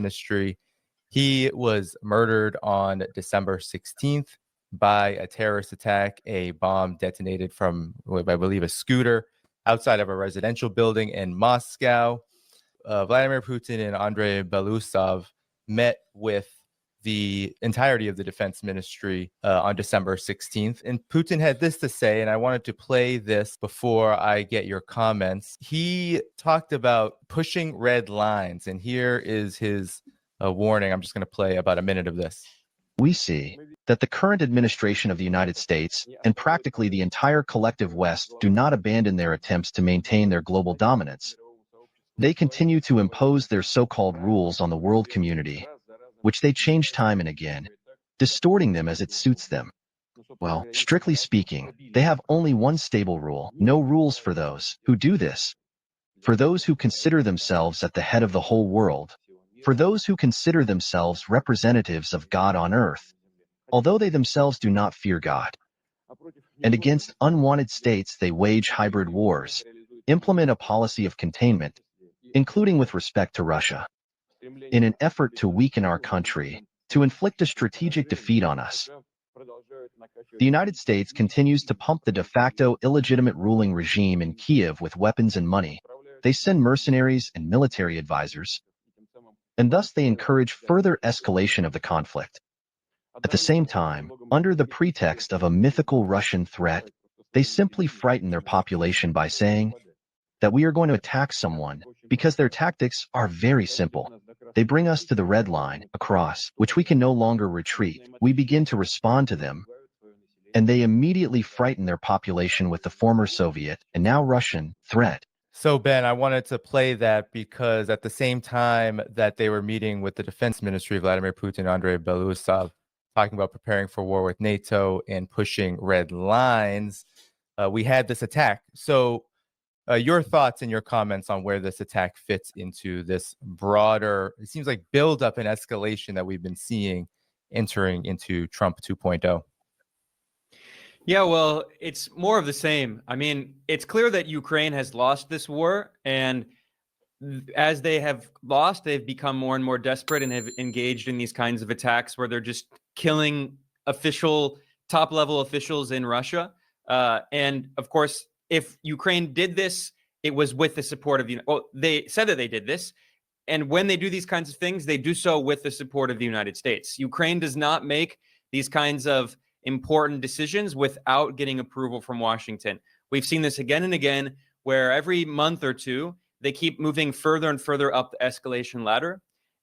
ministry. He was murdered on December 16th by a terrorist attack, a bomb detonated from, I believe, a scooter outside of a residential building in Moscow. Vladimir Putin and Andrei Belousov met with the entirety of the defense ministry on December 16th. And Putin had this to say, and I wanted to play this before I get your comments. He talked about pushing red lines, and here is his warning. I'm just going to play about a minute of this. We see that the current administration of the United States and practically the entire collective West do not abandon their attempts to maintain their global dominance. They continue to impose their so-called rules on the world community, which they change time and again, distorting them as it suits them. Well, strictly speaking, they have only one stable rule: no rules for those who do this. For those who consider themselves at the head of the whole world, for those who consider themselves representatives of God on earth, although they themselves do not fear God. And against unwanted states they wage hybrid wars, implement a policy of containment, including with respect to Russia, in an effort to weaken our country, to inflict a strategic defeat on us. The United States continues to pump the de facto illegitimate ruling regime in Kiev with weapons and money. They send mercenaries and military advisors, and thus they encourage further escalation of the conflict. At the same time, under the pretext of a mythical Russian threat, they simply frighten their population by saying that we are going to attack someone, because their tactics are very simple. They bring us to the red line, across which we can no longer retreat. We begin to respond to them, and they immediately frighten their population with the former Soviet, and now Russian, threat. So, Ben, I wanted to play that because at the same time that they were meeting with the defense ministry, Vladimir Putin, Andrei Belousov, talking about preparing for war with NATO and pushing red lines, we had this attack. So your thoughts and your comments on where this attack fits into this broader, it seems like, build up and escalation that we've been seeing entering into Trump 2.0. Yeah, well, it's more of the same. I mean, it's clear that Ukraine has lost this war, and as they have lost, they've become more and more desperate and have engaged in these kinds of attacks where they're just killing top-level officials in Russia. And of course, if Ukraine did this, it was with the support of they said that they did this. And when they do these kinds of things, they do so with the support of the United States. Ukraine does not make these kinds of important decisions without getting approval from Washington. We've seen this again and again, where every month or two, they keep moving further and further up the escalation ladder,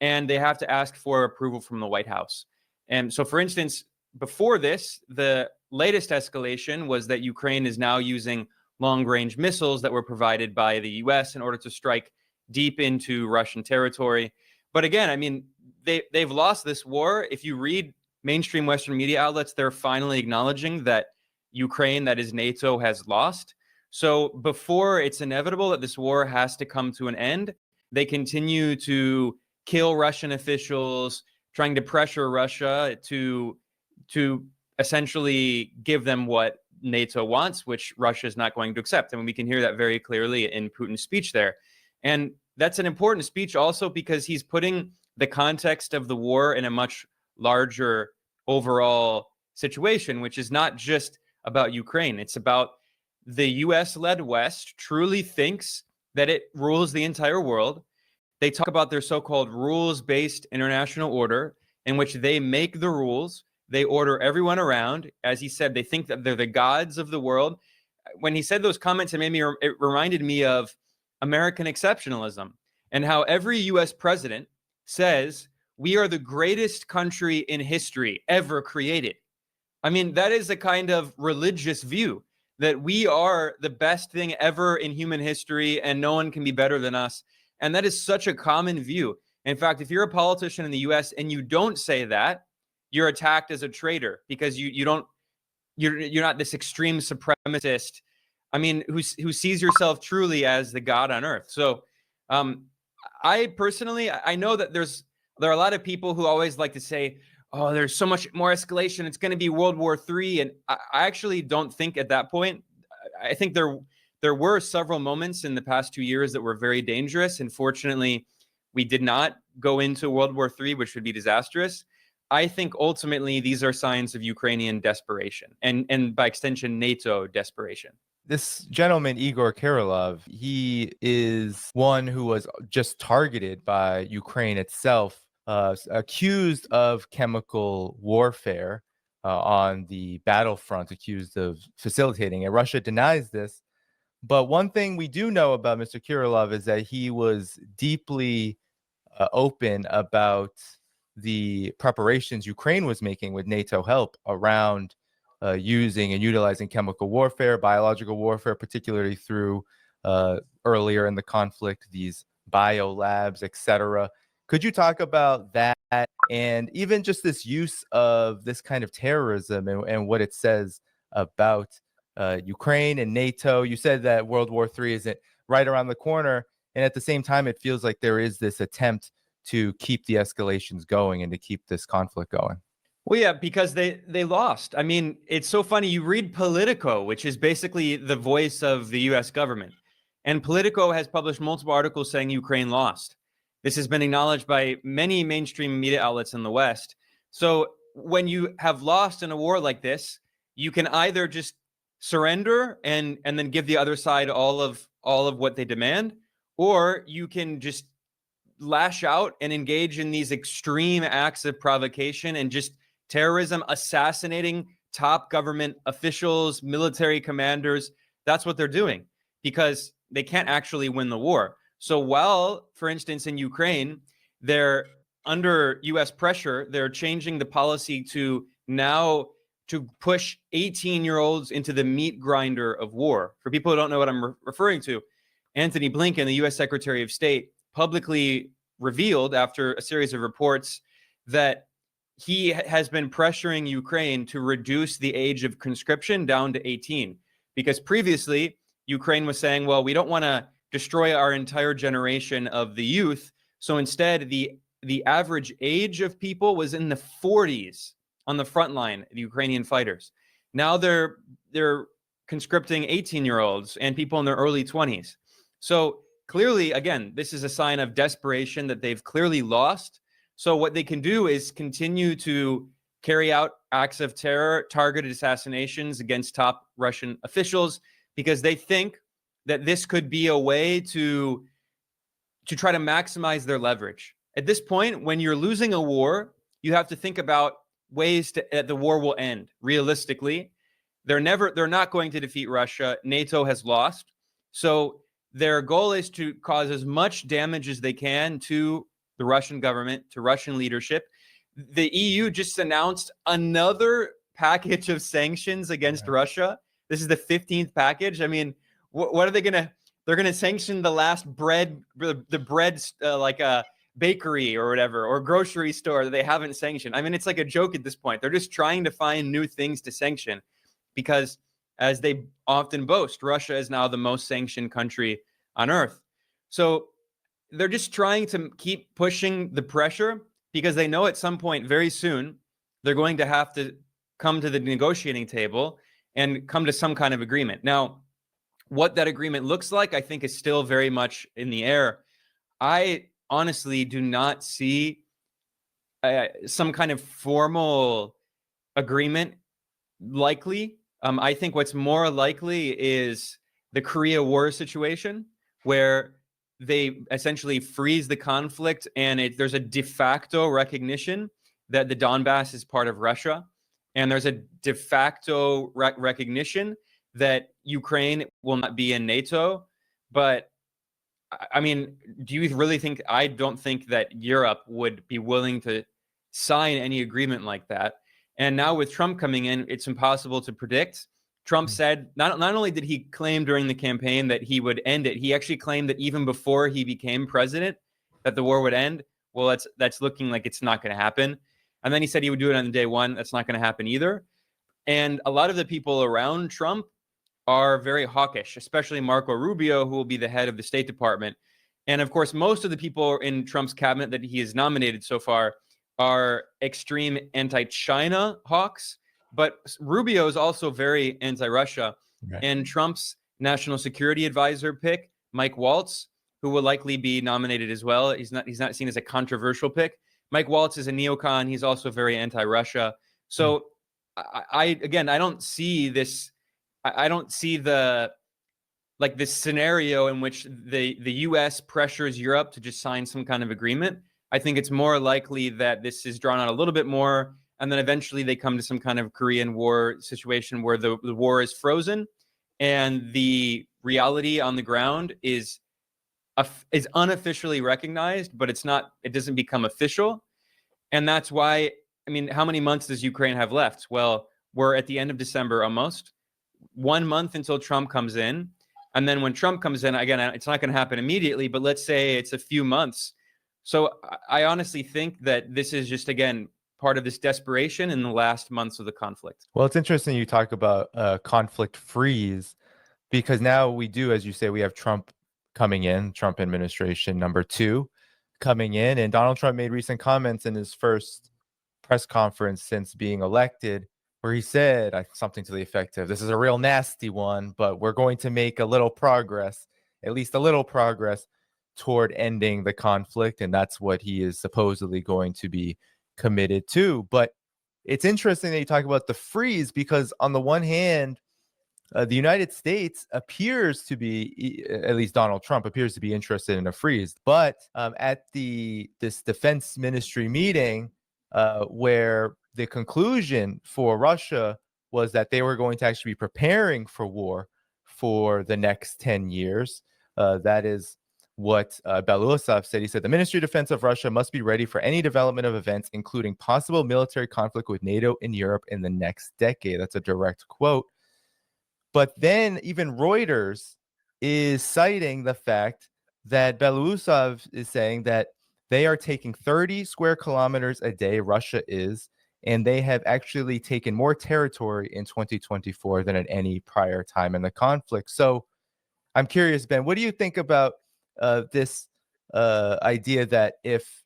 and they have to ask for approval from the White House. And so, for instance, before this, the latest escalation was that Ukraine is now using long-range missiles that were provided by the U.S. in order to strike deep into Russian territory. But again, I mean, they've lost this war. If you read mainstream Western media outlets, they're finally acknowledging that Ukraine, that is NATO, has lost. So before it's inevitable that this war has to come to an end, they continue to kill Russian officials, trying to pressure Russia to essentially give them what NATO wants, which Russia is not going to accept. And we can hear that very clearly in Putin's speech there. And that's an important speech also because he's putting the context of the war in a much larger overall situation, which is not just about Ukraine. It's about the US-led West truly thinks that it rules the entire world. They talk about their so-called rules-based international order in which they make the rules. They order everyone around. As he said, they think that they're the gods of the world. When he said those comments, it reminded me of American exceptionalism and how every US president says, we are the greatest country in history ever created. I mean, that is a kind of religious view that we are the best thing ever in human history and no one can be better than us. And that is such a common view. In fact, if you're a politician in the US and you don't say that, you're attacked as a traitor because you're not this extreme supremacist, I mean, who sees yourself truly as the God on earth. So I personally, I know that there are a lot of people who always like to say, oh, there's so much more escalation, it's going to be World War III. And I actually don't think at that point. I think there were several moments in the past 2 years that were very dangerous. And fortunately, we did not go into World War III, which would be disastrous. I think ultimately these are signs of Ukrainian desperation and by extension, NATO desperation. This gentleman, Igor Kirillov, he is one who was just targeted by Ukraine itself, accused of chemical warfare on the battlefront, accused of facilitating it. Russia denies this. But one thing we do know about Mr. Kirillov is that he was deeply open about the preparations Ukraine was making with NATO help around using and utilizing chemical warfare, biological warfare, particularly through earlier in the conflict, these bio labs, etc. Could you talk about that and even just this use of this kind of terrorism and what it says about Ukraine and NATO? You said that World War III isn't right around the corner. And at the same time, it feels like there is this attempt to keep the escalations going and to keep this conflict going. Well, yeah, because they lost. I mean, it's so funny. You read Politico, which is basically the voice of the U.S. government. And Politico has published multiple articles saying Ukraine lost. This has been acknowledged by many mainstream media outlets in the West. So when you have lost in a war like this, you can either just surrender and then give the other side all of what they demand, or you can just lash out and engage in these extreme acts of provocation and just terrorism, assassinating top government officials, military commanders. That's what they're doing because they can't actually win the war. So while, for instance, in Ukraine, they're under US pressure, they're changing the policy to now to push 18-year-olds into the meat grinder of war. For people who don't know what I'm referring to, Antony Blinken, the US Secretary of State, publicly revealed after a series of reports that he has been pressuring Ukraine to reduce the age of conscription down to 18. Because previously, Ukraine was saying, well, we don't want to destroy our entire generation of the youth. So instead, the average age of people was in the 40s on the front line, the Ukrainian fighters. Now they're conscripting 18-year-olds and people in their early 20s. So clearly, again, this is a sign of desperation that they've clearly lost. So what they can do is continue to carry out acts of terror, targeted assassinations against top Russian officials, because they think that this could be a way to try to maximize their leverage. At this point, when you're losing a war, you have to think about ways that the war will end. Realistically, they're not going to defeat Russia. NATO has lost. So their goal is to cause as much damage as they can to the Russian government, to Russian leadership. The EU just announced another package of sanctions against Russia. This is the 15th package. I mean, what are they going to? They're going to sanction the last bread, the bread like a bakery or whatever, or grocery store that they haven't sanctioned. I mean, it's like a joke at this point. They're just trying to find new things to sanction because, as they often boast, Russia is now the most sanctioned country on earth. So they're just trying to keep pushing the pressure because they know at some point very soon they're going to have to come to the negotiating table and come to some kind of agreement. Now, what that agreement looks like, I think, is still very much in the air. I honestly do not see some kind of formal agreement likely. I think what's more likely is the Korea War situation, where they essentially freeze the conflict and there's a de facto recognition that the Donbass is part of Russia. And there's a de facto recognition that Ukraine will not be in NATO. But I mean, do you really think? I don't think that Europe would be willing to sign any agreement like that. And now with Trump coming in, it's impossible to predict. Trump said not only did he claim during the campaign that he would end it, he actually claimed that even before he became president, that the war would end. Well, that's looking like it's not going to happen. And then he said he would do it on day one. That's not going to happen either. And a lot of the people around Trump are very hawkish, especially Marco Rubio, who will be the head of the State Department. And of course, most of the people in Trump's cabinet that he has nominated so far are extreme anti-China hawks. But Rubio is also very anti-Russia. Right. And Trump's national security advisor pick, Mike Waltz, who will likely be nominated as well. He's not seen as a controversial pick. Mike Waltz is a neocon. He's also very anti-Russia. So I don't see this. I don't see this scenario in which the U.S. pressures Europe to just sign some kind of agreement. I think it's more likely that this is drawn out a little bit more, and then eventually they come to some kind of Korean War situation where the war is frozen, and the reality on the ground is unofficially recognized, but it doesn't become official. And that's why, I mean, how many months does Ukraine have left? Well, we're at the end of December almost. 1 month until Trump comes in. And then when Trump comes in, again, it's not going to happen immediately, but let's say it's a few months. So I honestly think that this is just, again, part of this desperation in the last months of the conflict. Well, it's interesting you talk about conflict freeze, because now we do, as you say, we have Trump coming in, Trump administration number 2 coming in. And Donald Trump made recent comments in his first press conference since being elected, where he said something to the effect of, this is a real nasty one, but we're going to make a little progress, at least a little progress toward ending the conflict. And that's what he is supposedly going to be committed to. But it's interesting that you talk about the freeze, because on the one hand, the United States appears to be, at least Donald Trump appears to be interested in a freeze. But at this defense ministry meeting, where the conclusion for Russia was that they were going to actually be preparing for war for the next 10 years. That is what Belousov said. He said, the Ministry of Defense of Russia must be ready for any development of events, including possible military conflict with NATO in Europe in the next decade. That's a direct quote. But then even Reuters is citing the fact that Belousov is saying that they are taking 30 square kilometers a day, Russia is, and they have actually taken more territory in 2024 than at any prior time in the conflict. So I'm curious, Ben, what do you think about this idea that if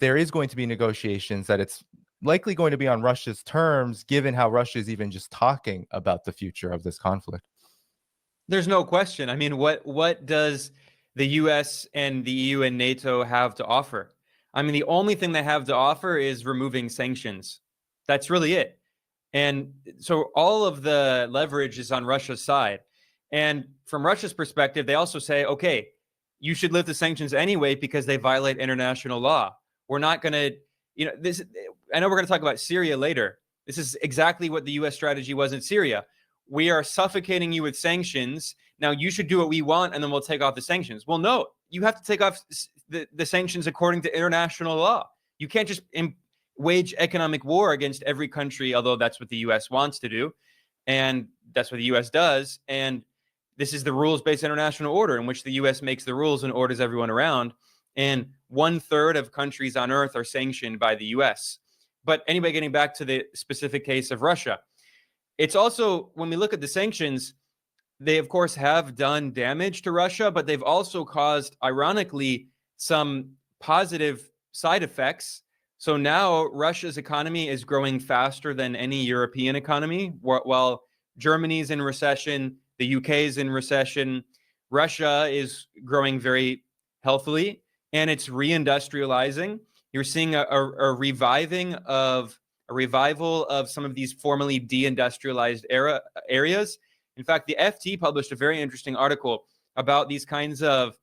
there is going to be negotiations, that it's likely going to be on Russia's terms, given how Russia is even just talking about the future of this conflict? There's no question. I mean, what does the U.S. and the EU and NATO have to offer? I mean, the only thing they have to offer is removing sanctions. That's really it. And so all of the leverage is on Russia's side. And from Russia's perspective, they also say, okay, you should lift the sanctions anyway because they violate international law. We're not going to, this. I know we're going to talk about Syria later. This is exactly what the U.S. strategy was in Syria. We are suffocating you with sanctions. Now you should do what we want, and then we'll take off the sanctions. Well, no, you have to take off the sanctions according to international law. You can't just wage economic war against every country, although that's what the U.S. wants to do, and that's what the U.S. does. And this is the rules-based international order in which the U.S. makes the rules and orders everyone around. And 1/3 of countries on earth are sanctioned by the U.S. But anyway, getting back to the specific case of Russia, it's also, when we look at the sanctions, they, of course, have done damage to Russia, but they've also caused, ironically, some positive side effects. So now Russia's economy is growing faster than any European economy. While Germany's in recession, the UK is in recession, Russia is growing very healthily, and it's reindustrializing. You're seeing a revival of some of these formerly deindustrialized areas. In fact, the FT published a very interesting article about these kinds of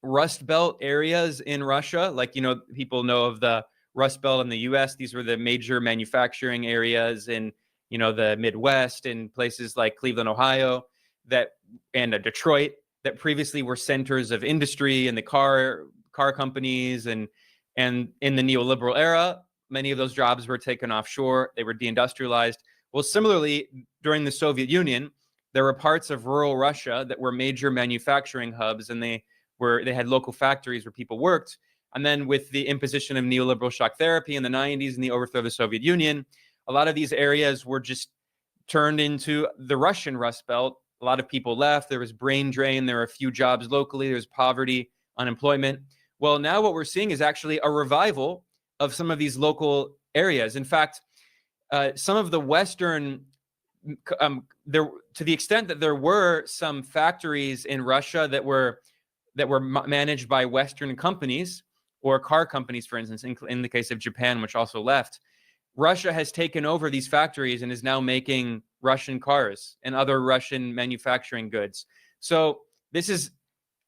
Rust Belt areas in Russia. Like, people know of the Rust Belt in the US. These were the major manufacturing areas in, the Midwest and places like Cleveland, Ohio, and Detroit, that previously were centers of industry and the car companies. And in the neoliberal era, many of those jobs were taken offshore. They were deindustrialized. Well, similarly, during the Soviet Union, there were parts of rural Russia that were major manufacturing hubs, and they had local factories where people worked. And then with the imposition of neoliberal shock therapy in the 90s and the overthrow of the Soviet Union, a lot of these areas were just turned into the Russian Rust Belt. A lot of people left. There was brain drain. There were a few jobs locally. There's poverty, unemployment. Well, now what we're seeing is actually a revival of some of these local areas. In fact, some of the Western, to the extent that there were some factories in Russia that were that were managed by Western companies or car companies, for instance, in the case of Japan, which also left. Russia has taken over these factories and is now making Russian cars and other Russian manufacturing goods. So this is,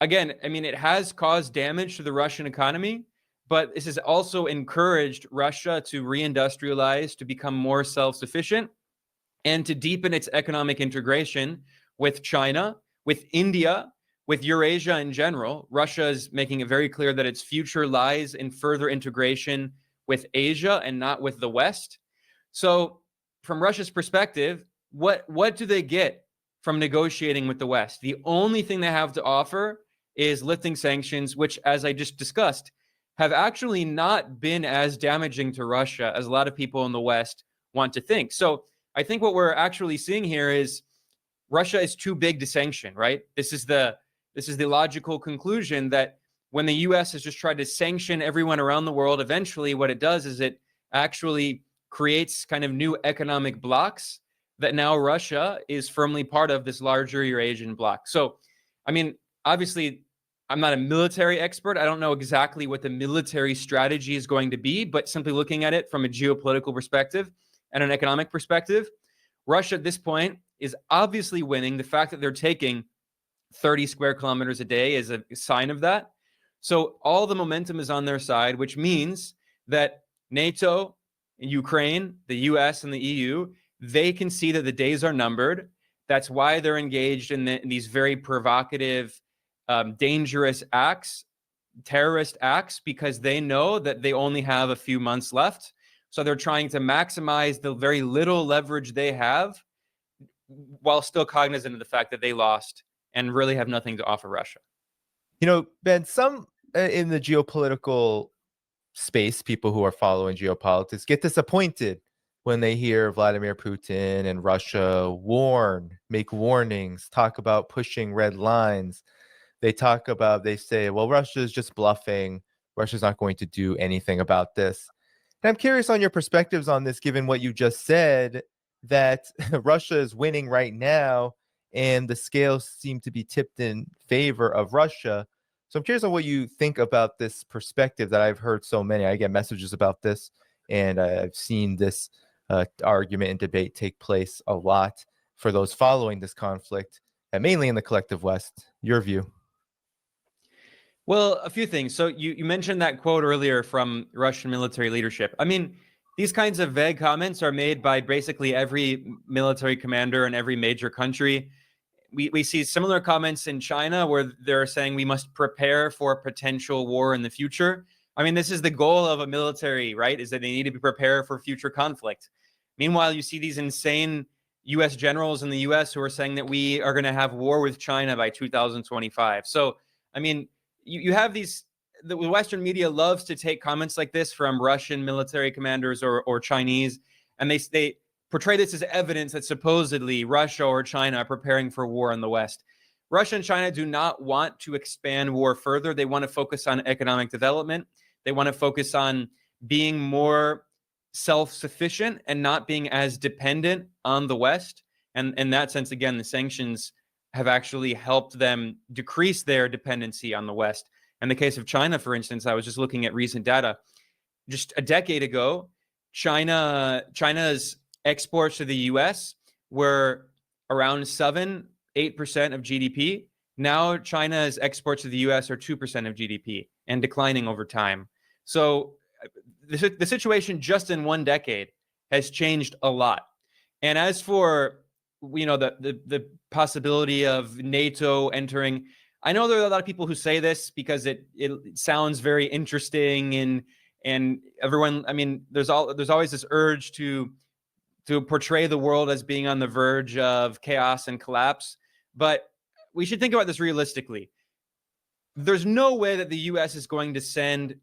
again, I mean, it has caused damage to the Russian economy, but this has also encouraged Russia to reindustrialize, to become more self-sufficient, and to deepen its economic integration with China, with India, with Eurasia in general. Russia is making it very clear that its future lies in further integration with Asia and not with the West. So from Russia's perspective, what do they get from negotiating with the West? The only thing they have to offer is lifting sanctions, which, as I just discussed, have actually not been as damaging to Russia as a lot of people in the West want to think. So I think what we're actually seeing here is Russia is too big to sanction, right? This is the logical conclusion, that when the US has just tried to sanction everyone around the world, eventually what it does is it actually creates kind of new economic blocks that now Russia is firmly part of, this larger Eurasian bloc. So, I mean, obviously, I'm not a military expert. I don't know exactly what the military strategy is going to be, but simply looking at it from a geopolitical perspective and an economic perspective, Russia at this point is obviously winning. The fact that they're taking 30 square kilometers a day is a sign of that. So all the momentum is on their side, which means that NATO, Ukraine, the US, and the EU, they can see that the days are numbered. That's why they're engaged in these very provocative, dangerous acts, terrorist acts, because they know that they only have a few months left. So they're trying to maximize the very little leverage they have, while still cognizant of the fact that they lost and really have nothing to offer Russia. You know, Ben, some in the geopolitical space, people who are following geopolitics get disappointed when they hear Vladimir Putin and Russia make warnings, talk about pushing red lines. They say, well, Russia is just bluffing. Russia's not going to do anything about this. And I'm curious on your perspectives on this, given what you just said, that Russia is winning right now and the scales seem to be tipped in favor of Russia. So I'm curious on what you think about this perspective that I've heard so many. I get messages about this, and I've seen this argument and debate take place a lot for those following this conflict, and mainly in the collective West. Your view? Well, a few things. So you mentioned that quote earlier from Russian military leadership. I mean, these kinds of vague comments are made by basically every military commander in every major country. We see similar comments in China where they're saying we must prepare for potential war in the future. I mean, this is the goal of a military, right? Is that they need to be prepared for future conflict. Meanwhile, you see these insane US generals in the US who are saying that we are going to have war with China by 2025. So, I mean, you have these, the Western media loves to take comments like this from Russian military commanders or Chinese, and they portray this as evidence that supposedly Russia or China are preparing for war in the West. Russia and China do not want to expand war further. They want to focus on economic development. They want to focus on being more self-sufficient and not being as dependent on the West. And in that sense, again, the sanctions have actually helped them decrease their dependency on the West. In the case of China, for instance, I was just looking at recent data. Just a decade ago, China's exports to the US were around 7-8% of GDP. Now China's exports to the US are 2% of GDP and declining over time. So the situation just in one decade has changed a lot. And as for, you know, the possibility of NATO entering, I know there are a lot of people who say this because it sounds very interesting, and everyone, I mean, there's always this urge to portray the world as being on the verge of chaos and collapse. But we should think about this realistically. There's no way that the US is going to send,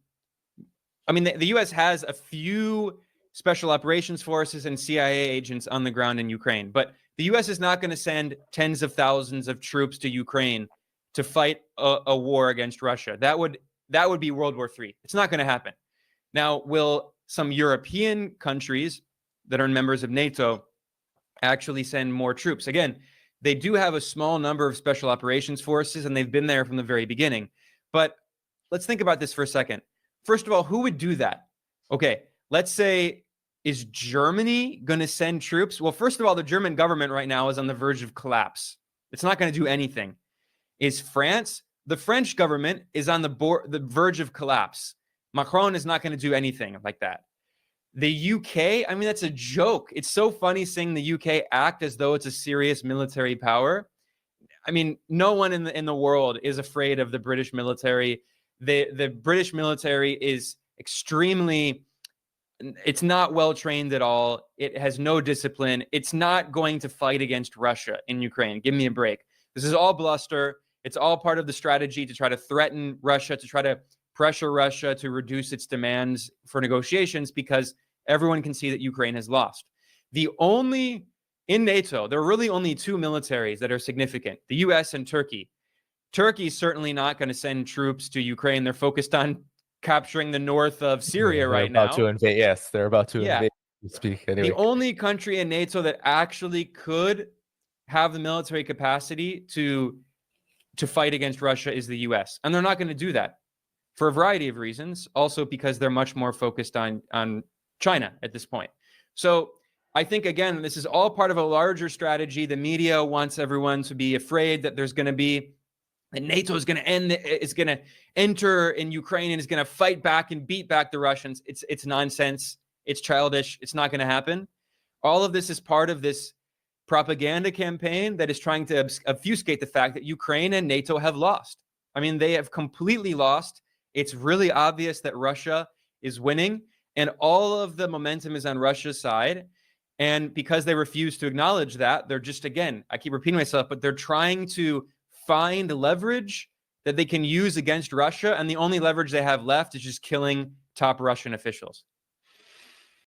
I mean, the US has a few special operations forces and CIA agents on the ground in Ukraine, but the US is not going to send tens of thousands of troops to Ukraine to fight a war against Russia. That would be World War III. It's not going to happen. Now, will some European countries that are members of NATO actually send more troops? Again, They do have a small number of special operations forces, and they've been there from the very beginning. But let's think about this for a second. First of all, who would do that? Okay, let's say, is Germany going to send troops? Well, first of all, the German government right now is on the verge of collapse. It's not going to do anything. Is France? The French government is on the verge of collapse. Macron is not going to do anything like that. The UK, I mean, that's a joke. It's so funny seeing the UK act as though it's a serious military power. I mean, no one in the world is afraid of the British military. The British military is extremely, it's not well trained at all. It has no discipline. It's not going to fight against Russia in Ukraine. Give me a break. This is all bluster. It's all part of the strategy to try to threaten Russia, to try to pressure Russia to reduce its demands for negotiations, because everyone can see that Ukraine has lost. In NATO, there are really only two militaries that are significant, the US and Turkey. Turkey's certainly not going to send troops to Ukraine. They're focused on capturing the north of Syria right now. About to invade. Yes, they're about to invade. Speak anyway. The only country in NATO that actually could have the military capacity to fight against Russia is the US. And they're not going to do that for a variety of reasons. Also because they're much more focused on China at this point. So I think, again, this is all part of a larger strategy. The media wants everyone to be afraid that there's going to be, that NATO is going to enter in Ukraine and is going to fight back and beat back the Russians. It's nonsense. It's childish. It's not going to happen. All of this is part of this propaganda campaign that is trying to obfuscate the fact that Ukraine and NATO have lost. I mean, they have completely lost. It's really obvious that Russia is winning, and all of the momentum is on Russia's side. And because they refuse to acknowledge that, they're just, again, I keep repeating myself, but they're trying to find leverage that they can use against Russia. And the only leverage they have left is just killing top Russian officials.